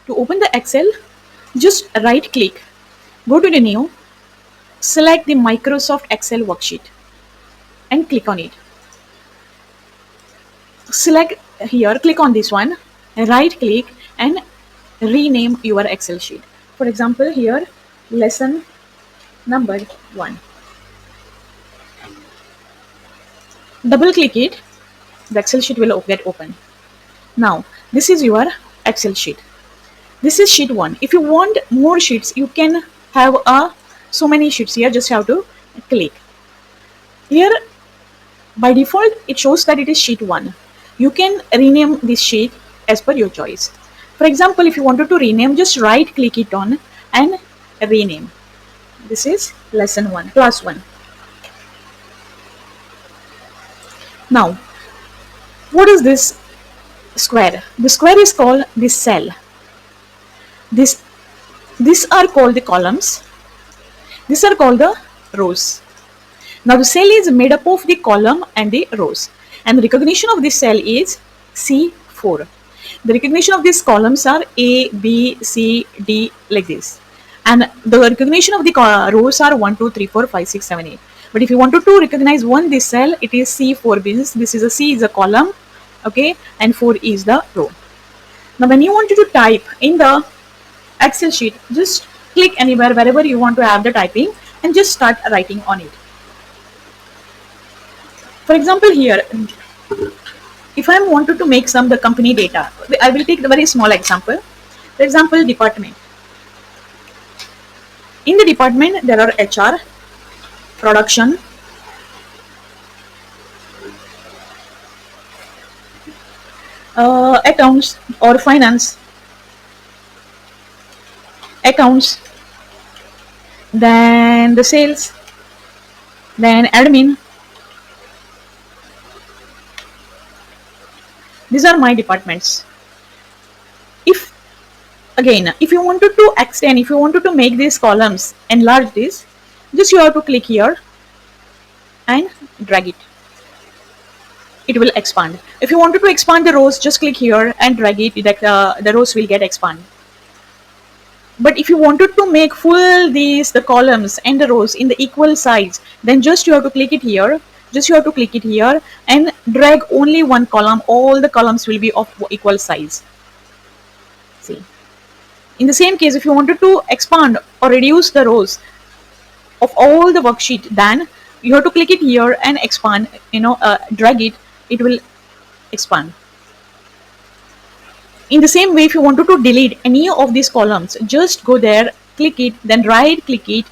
To open the Excel, just right click, go to the new, select the Microsoft Excel worksheet and click on it. Select here, click on this one, right click and rename your Excel sheet. For example, here lesson number 1. Double click it, the Excel sheet will get open. Now this is your Excel sheet. This is sheet 1. If you want more sheets, you can have so many sheets here. Just have to click here. By default it shows that it is sheet 1. You can rename this sheet as per your choice. For example, if you wanted to rename, just right click it on and rename. This is lesson 1, class 1. Now what is this square? The square is called this cell. These are called the columns. These are called the rows. Now the cell is made up of the column and the rows, and the recognition of this cell is C4. The recognition of these columns are A, B, C, D, like this, and the recognition of the rows are 1, 2, 3, 4, 5, 6, 7, 8. But if you wanted to recognize this cell, it is C4, means this is a C is a column, okay, and 4 is the row. Now when you want to type in the Excel sheet, just click anywhere wherever you want to have the typing and just start writing on it. For example, here if I wanted to make some the company data, I will take the very small example. For example, department. In the department there are HR, production, accounts or finance, accounts, then the sales, then admin. These are my departments. If you wanted to extend, if you wanted to make these columns, enlarge this, just you have to click here and drag it. It will expand. If you wanted to expand the rows, just click here and drag it, that the rows will get expand. But if you wanted to make full the columns and the rows in the equal size, then just you have to click it here. Just you have to click it here and drag only one column. All the columns will be of equal size. See. In the same case, if you wanted to expand or reduce the rows of all the worksheet, then you have to click it here and expand, drag it, it will expand. In the same way, if you wanted to delete any of these columns, just go there, click it, then right click it,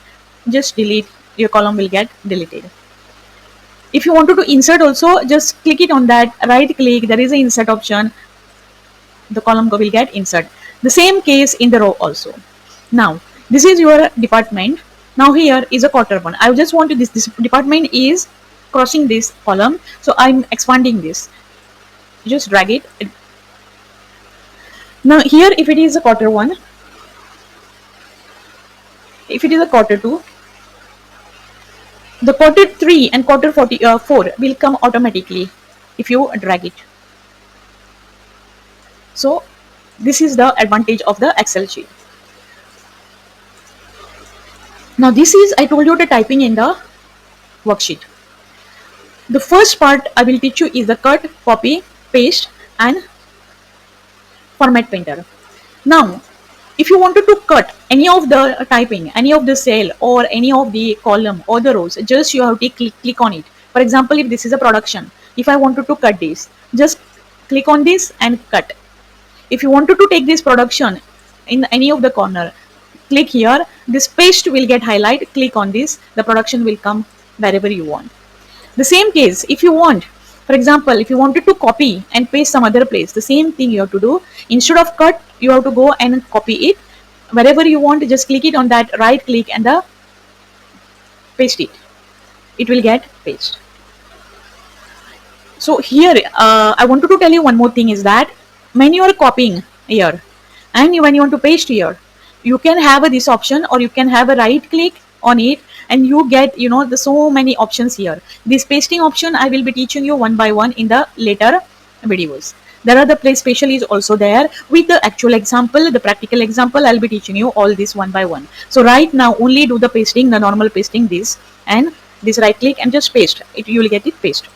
just delete, your column will get deleted. If you wanted to insert also, just click it on that, right click, there is an insert option, the column will get insert. The same case in the row also. Now this is your department. Now here is a quarter one. I just wanted this department is crossing this column, so I'm expanding this. Just drag it. Now here, if it is a quarter 1, if it is a quarter 2, the quarter 3 and quarter 4 will come automatically if you drag it. So this is the advantage of the Excel sheet. Now this is, I told you, the typing in the worksheet. The first part I will teach you is the cut, copy, paste and format painter. Now if you wanted to cut any of the typing, any of the cell or any of the column or the rows, just you have to click on it. For example, if this is a production, if I wanted to cut this, just click on this and cut. If you wanted to take this production in any of the corner, click here, this paste will get highlighted, click on this, the production will come wherever you want. The same case, if you want, for example, if you wanted to copy and paste some other place, the same thing you have to do. Instead of cut, you have to go and copy it wherever you want. Just click it on that, right click and paste it. It will get pasted. So here I wanted to tell you one more thing is that when you are copying here and when you want to paste here, you can have this option, or you can have a right click on it and you get the so many options here. This pasting option I will be teaching you one by one in the later videos. There are the place special is also there with the actual example, the practical example. I'll be teaching you all this one by one. So right now only do the pasting, the normal pasting, this and this, right click and just paste it, you will get it paste.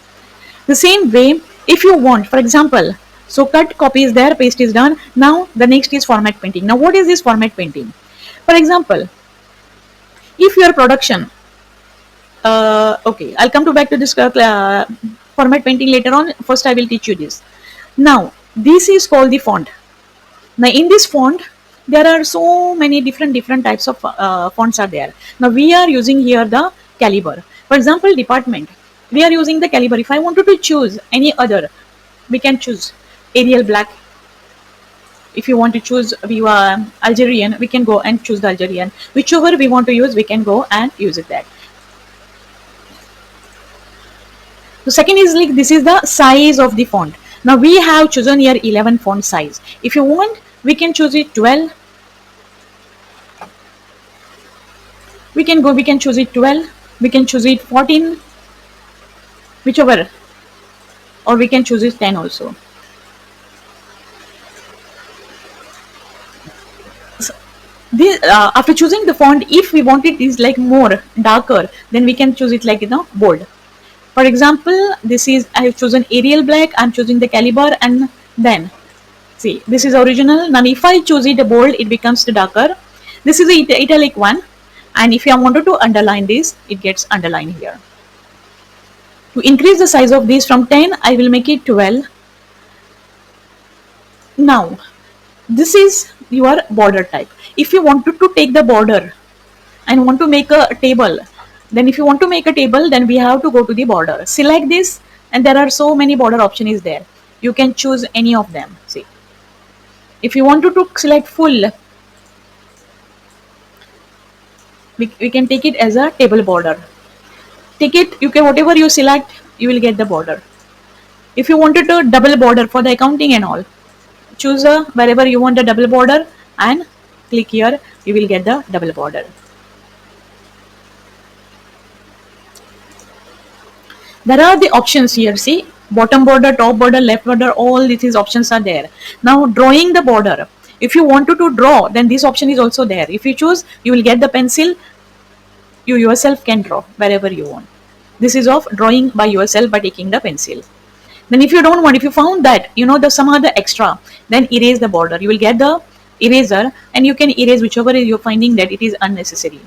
The same way, if you want, for example, so cut, copy is there, paste is done. Now the next is format painting. Now what is this format painting? For example, if your production, okay, I'll come to back to this format painting later on. First I will teach you this. Now this is called the font. Now in this font there are so many different types of fonts are there. Now we are using here the Calibre. For example, department, we are using the Calibre. If I wanted to choose any other, we can choose Arial Black. If you want to choose Algerian, we can go and choose the Algerian. Whichever we want to use, we can go and use it there. So second is like, this is the size of the font. Now we have chosen here 11 font size. If you want, we can choose it 12. We can choose it 12. We can choose it 14. Whichever. Or we can choose it 10 also. So this, after choosing the font, if we want it is like more darker, then we can choose it like, bold. For example, this is, I have chosen Arial Black, I'm choosing the Calibre, and then see, this is original. Now if I choose it bold, it becomes the darker. This is the italic one, and if I wanted to underline this, it gets underlined here. To increase the size of this from 10, I will make it 12. Now this is your border type. If you wanted to take the border and want to make a table, then if you want to make a table, then we have to go to the border, select this, and there are so many border options there. You can choose any of them. See, if you wanted to select full, we can take it as a table border. Take it, you can, whatever you select, you will get the border. If you wanted a double border for the accounting and all, choose wherever you want a double border and click here, you will get the double border. There are the options here. See, bottom border, top border, left border, all these options are there. Now drawing the border, if you wanted to draw, then this option is also there. If you choose, you will get the pencil. You yourself can draw wherever you want. This is of drawing by yourself by taking the pencil. Then if you don't want, if you found that the some other extra, then erase the border. You will get the eraser and you can erase whichever you're finding that it is unnecessary.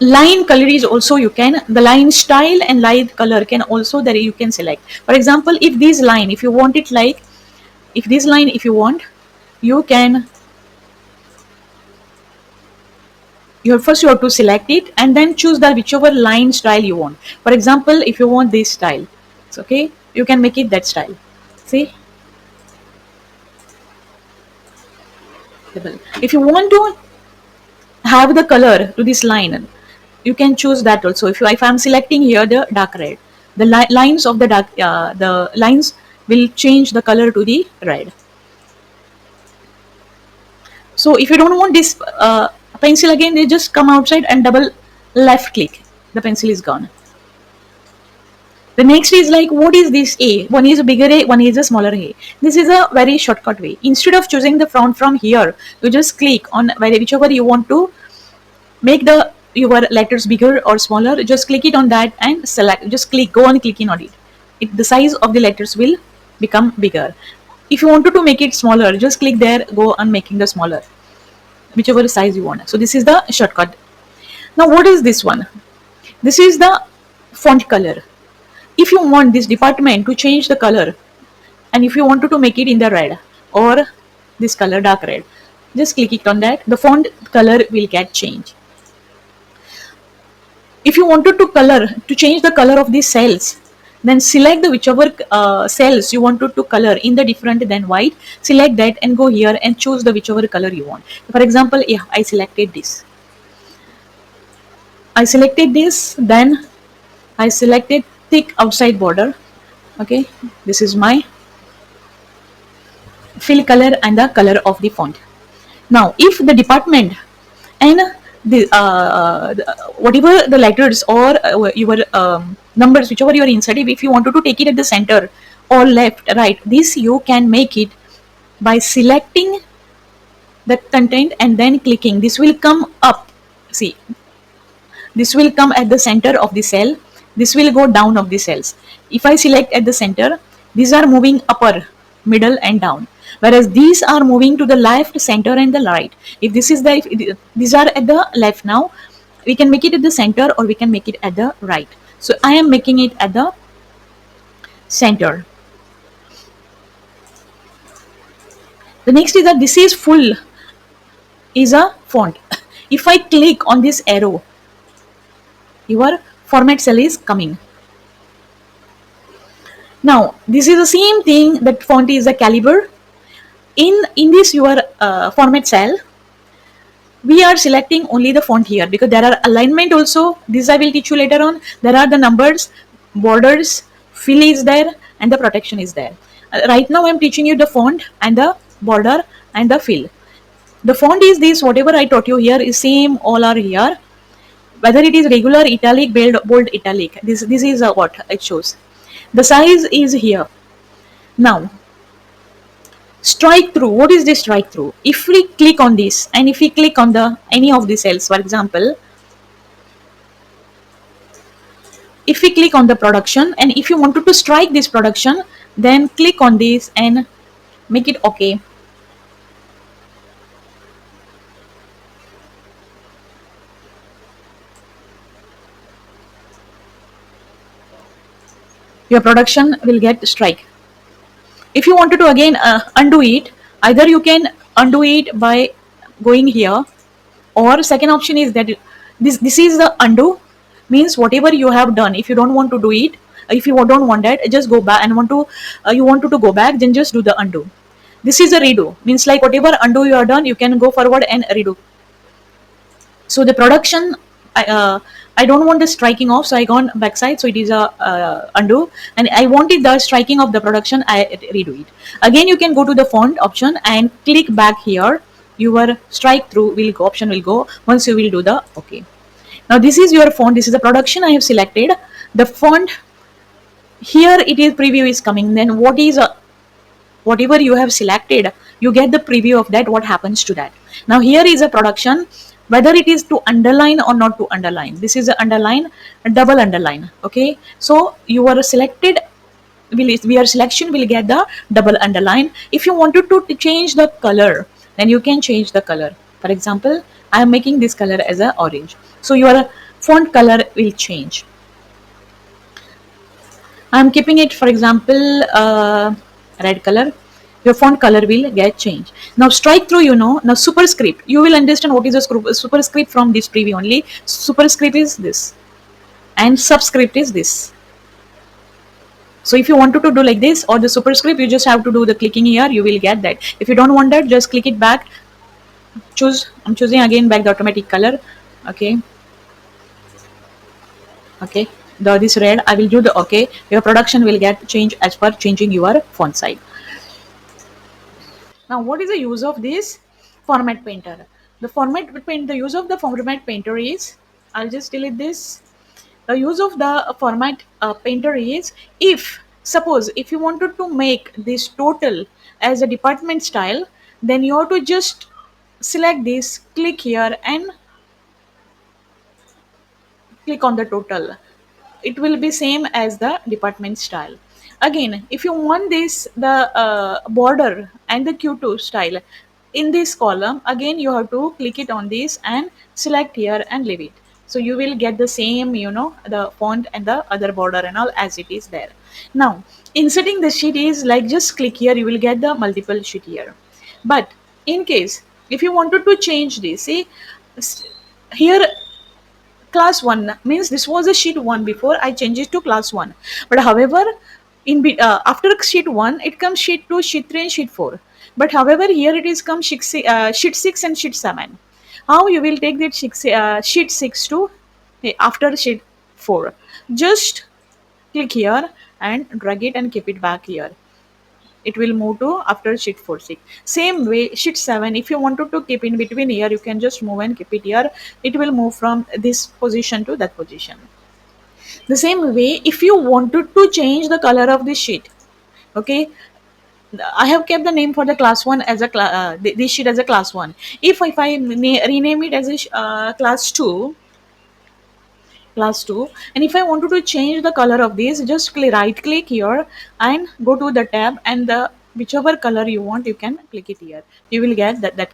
Line color is also, you can, the line style and line color can also, there you can select. For example, if this line, if you want it like, if this line, if you want, you can, first you have to select it and then choose the whichever line style you want. For example, if you want this style, it's okay, you can make it that style. See, if you want to have the color to this line, you can choose that also. If I'm selecting here the dark red, the lines of the dark, the lines will change the color to the red. So if you don't want this pencil again, they just come outside and double left click, the pencil is gone. The next is like, what is this A? One is a bigger A, one is a smaller A. This is a very shortcut way. Instead of choosing the font from here, you just click on whichever you want to make your letters bigger or smaller. Just click it on that and select. Just click, go on clicking on it. The size of the letters will become bigger. If you wanted to make it smaller, just click there, go on making the smaller, whichever size you want. So this is the shortcut. Now what is this one? This is the font color. If you want this department to change the color, and if you wanted to make it in the red or this color dark red, just click it on that, the font color will get changed. If you wanted to change the color of these cells, then select the whichever cells you wanted to color in the different than white, select that and go here and choose the whichever color you want. For example, yeah, I selected this, then I selected thick outside border. Okay, this is my fill color and the color of the font. Now if the department and whatever the letters or your numbers, whichever you are inside, if you wanted to take it at the center or left, right. This you can make it by selecting the content and then clicking. This will come up. See, this will come at the center of the cell. This will go down of the cells. If I select at the center, these are moving upper, middle and down. Whereas these are moving to the left, center and the right. If this is the, if these are at the left now, we can make it at the center or we can make it at the right. So I am making it at the center. The next is that this is full is a font. If I click on this arrow, your format cell is coming. Now this is the same thing, that font is a caliber. In this your format cell, we are selecting only the font here because there are alignment also. This I will teach you later on. There are the numbers, borders, fill is there and the protection is there. Right now I am teaching you the font and the border and the fill. The font is this, whatever I taught you here is same, all are here. Whether it is regular, italic, bold, italic, this is what it shows. The size is here. Now strike through, what is this strike through? If we click on this and if we click on the any of the cells, for example, if we click on the production and if you wanted to strike this production, then click on this and make it okay. Your production will get strike. If you wanted to again undo it, either you can undo it by going here, or second option is that this is the undo, means whatever you have done, if you don't want to do it, if you don't want that, just go back and want to you wanted to go back, then just do the undo. This is a redo, means like whatever undo you are done, you can go forward and redo. So the production, I don't want the striking off, so I gone backside, so it is a undo, and I wanted the striking of the production, I redo it. Again you can go to the font option and click back here. Your strike through will go, option will go once you will do the okay. Now this is your font, this is the production I have selected. The font here, it is preview is coming. Then what is whatever you have selected, you get the preview of that, what happens to that. Now here is a production, whether it is to underline or not to underline. This is a underline, a double underline. Okay, so your selected your selection will get the double underline. If you wanted to change the color, then you can change the color. For example, I am making this color as a orange, so your font color will change. I am keeping it, for example, red color. Your font color will get changed. Now strike through, now superscript, you will understand what is a superscript from this preview only. Superscript is this and subscript is this. So if you wanted to do like this or the superscript, you just have to do the clicking here, you will get that. If you don't want that, just click it back, I'm choosing again back the automatic color. Okay, this red, I will do the okay. Your production will get changed as per changing your font size. Now what is the use of this format painter? The use of the format painter is, I'll just delete this. The use of the format painter is, if suppose if you wanted to make this total as a department style, then you have to just select this, click here and click on the total. It will be same as the department style. Again, if you want this the border and the q2 style in this column, again you have to click it on this and select here and leave it. So you will get the same, the font and the other border and all as it is there. Now inserting the sheet is like, just click here, you will get the multiple sheet here. But in case if you wanted to change this, see here class 1 means this was a sheet 1 before, I changed it to class 1. But however, after sheet 1 it comes sheet 2, sheet 3 and sheet 4. But however here it is come sheet 6 and sheet 7. How you will take that sheet 6 to after sheet 4? Just click here and drag it and keep it back here. It will move to after sheet 4 6. Same way sheet 7, if you wanted to keep in between here, you can just move and keep it here. It will move from this position to that position. The same way, if you wanted to change the color of this sheet, Okay, I have kept the name for the class one as a this sheet as a class one. If I rename it as a class two, and if I wanted to change the color of this, just right click here and go to the tab, and the whichever color you want, you can click it here. You will get that